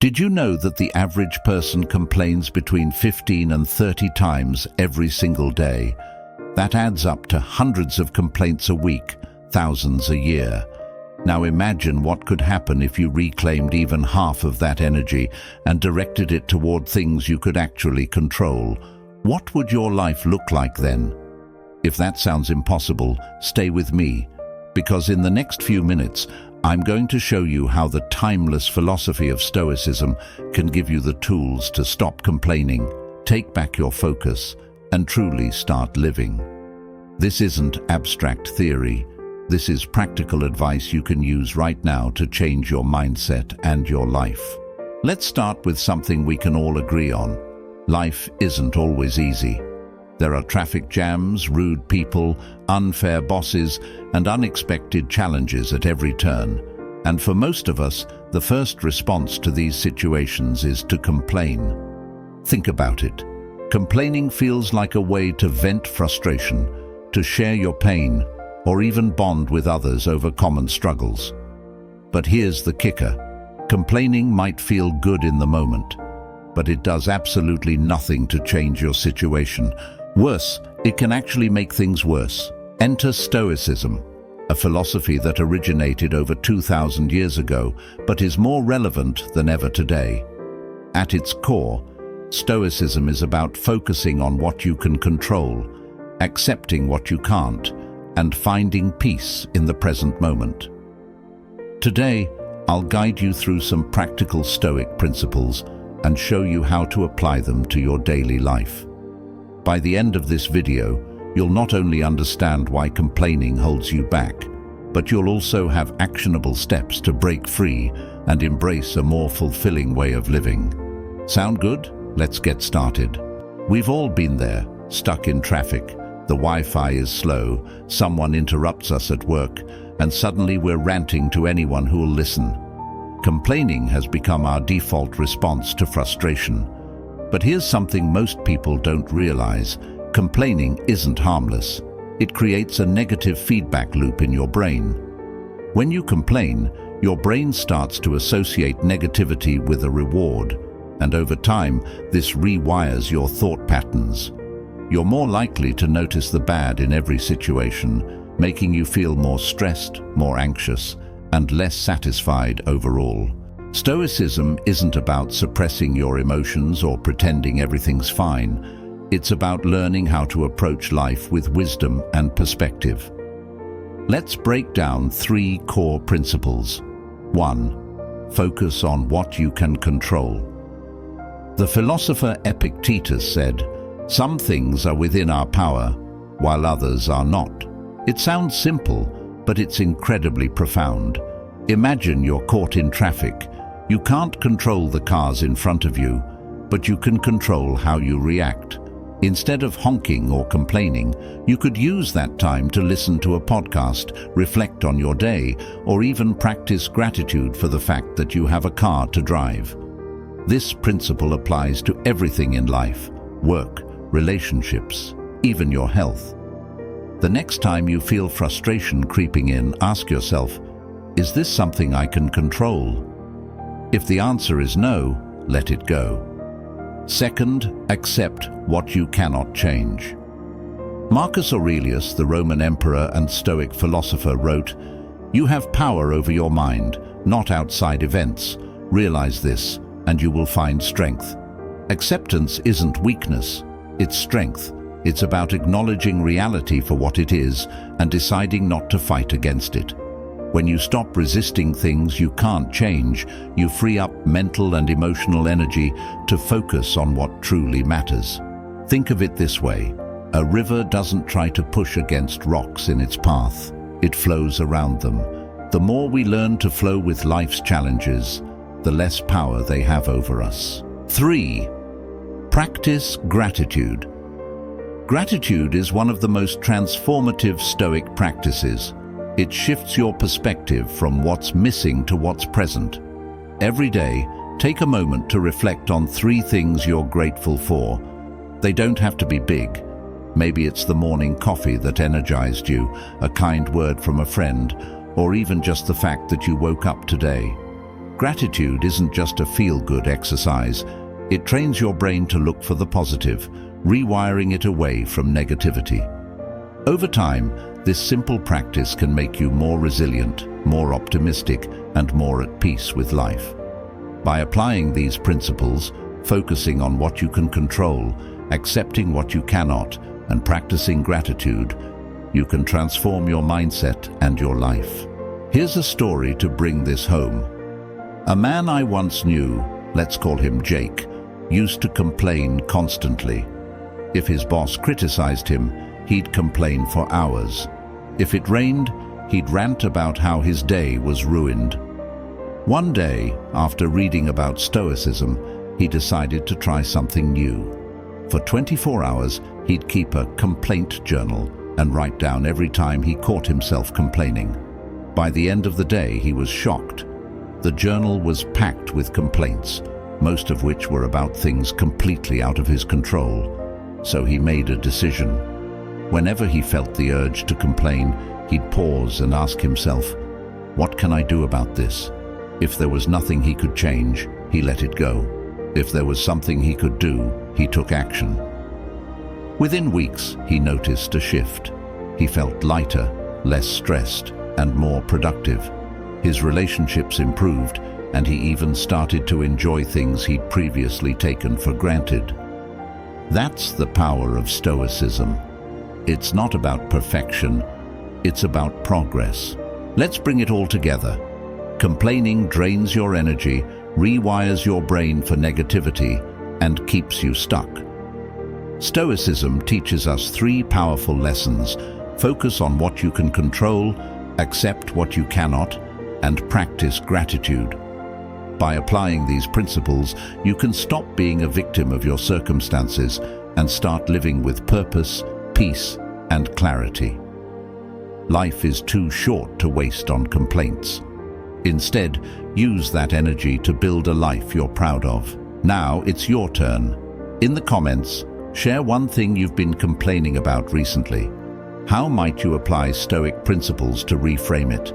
Did you know that the average person complains between 15 and 30 times every single day? That adds up to hundreds of complaints a week, thousands a year. Now imagine what could happen if you reclaimed even half of that energy and directed it toward things you could actually control. What would your life look like then? If that sounds impossible, stay with me, because in the next few minutes, I'm going to show you how the timeless philosophy of Stoicism can give you the tools to stop complaining, take back your focus, and truly start living. This isn't abstract theory. This is practical advice you can use right now to change your mindset and your life. Let's start with something we can all agree on. Life isn't always easy. There are traffic jams, rude people, unfair bosses, and unexpected challenges at every turn. And for most of us, the first response to these situations is to complain. Think about it. Complaining feels like a way to vent frustration, to share your pain, or even bond with others over common struggles. But here's the kicker. Complaining might feel good in the moment, but it does absolutely nothing to change your situation. Worse, it can actually make things worse. Enter Stoicism, a philosophy that originated over 2,000 years ago, but is more relevant than ever today. At its core, Stoicism is about focusing on what you can control, accepting what you can't, and finding peace in the present moment. Today, I'll guide you through some practical Stoic principles and show you how to apply them to your daily life. By the end of this video, you'll not only understand why complaining holds you back, but you'll also have actionable steps to break free and embrace a more fulfilling way of living. Sound good? Let's get started. We've all been there, stuck in traffic. The Wi-Fi is slow, someone interrupts us at work, and suddenly we're ranting to anyone who will listen. Complaining has become our default response to frustration. But here's something most people don't realize. Complaining isn't harmless. It creates a negative feedback loop in your brain. When you complain, your brain starts to associate negativity with a reward, and over time, this rewires your thought patterns. You're more likely to notice the bad in every situation, making you feel more stressed, more anxious, and less satisfied overall. Stoicism isn't about suppressing your emotions or pretending everything's fine. It's about learning how to approach life with wisdom and perspective. Let's break down 3 core principles. 1. Focus on what you can control. The philosopher Epictetus said, "Some things are within our power, while others are not." It sounds simple, but it's incredibly profound. Imagine you're caught in traffic. You can't control the cars in front of you, but you can control how you react. Instead of honking or complaining, you could use that time to listen to a podcast, reflect on your day, or even practice gratitude for the fact that you have a car to drive. This principle applies to everything in life: work, relationships, even your health. The next time you feel frustration creeping in, ask yourself, is this something I can control? If the answer is no, let it go. Second, accept what you cannot change. Marcus Aurelius, the Roman emperor and Stoic philosopher, wrote, "You have power over your mind, not outside events. Realize this, and you will find strength." Acceptance isn't weakness, it's strength. It's about acknowledging reality for what it is and deciding not to fight against it. When you stop resisting things you can't change, you free up mental and emotional energy to focus on what truly matters. Think of it this way: a river doesn't try to push against rocks in its path. It flows around them. The more we learn to flow with life's challenges, the less power they have over us. 3. Practice gratitude. Gratitude is one of the most transformative Stoic practices. It shifts your perspective from what's missing to what's present. Every day, take a moment to reflect on 3 things you're grateful for. They don't have to be big. Maybe it's the morning coffee that energized you, a kind word from a friend, or even just the fact that you woke up today. Gratitude isn't just a feel-good exercise. It trains your brain to look for the positive, rewiring it away from negativity. Over time, this simple practice can make you more resilient, more optimistic, and more at peace with life. By applying these principles, focusing on what you can control, accepting what you cannot, and practicing gratitude, you can transform your mindset and your life. Here's a story to bring this home. A man I once knew, let's call him Jake, used to complain constantly. If his boss criticized him, he'd complain for hours. If it rained, he'd rant about how his day was ruined. One day, after reading about Stoicism, he decided to try something new. For 24 hours, he'd keep a complaint journal and write down every time he caught himself complaining. By the end of the day, he was shocked. The journal was packed with complaints, most of which were about things completely out of his control. So he made a decision. Whenever he felt the urge to complain, he'd pause and ask himself, "What can I do about this?" If there was nothing he could change, he let it go. If there was something he could do, he took action. Within weeks, he noticed a shift. He felt lighter, less stressed, and more productive. His relationships improved, and he even started to enjoy things he'd previously taken for granted. That's the power of Stoicism. It's not about perfection, it's about progress. Let's bring it all together. Complaining drains your energy, rewires your brain for negativity, and keeps you stuck. Stoicism teaches us three powerful lessons: focus on what you can control, accept what you cannot, and practice gratitude. By applying these principles, you can stop being a victim of your circumstances and start living with purpose, peace, and clarity. Life is too short to waste on complaints. Instead, use that energy to build a life you're proud of. Now it's your turn. In the comments, share one thing you've been complaining about recently. How might you apply Stoic principles to reframe it?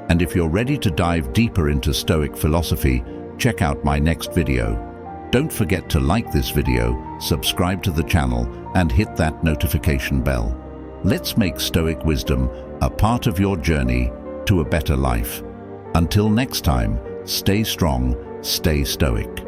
And if you're ready to dive deeper into Stoic philosophy, check out my next video. Don't forget to like this video, subscribe to the channel, and hit that notification bell. Let's make Stoic wisdom a part of your journey to a better life. Until next time, stay strong, stay Stoic.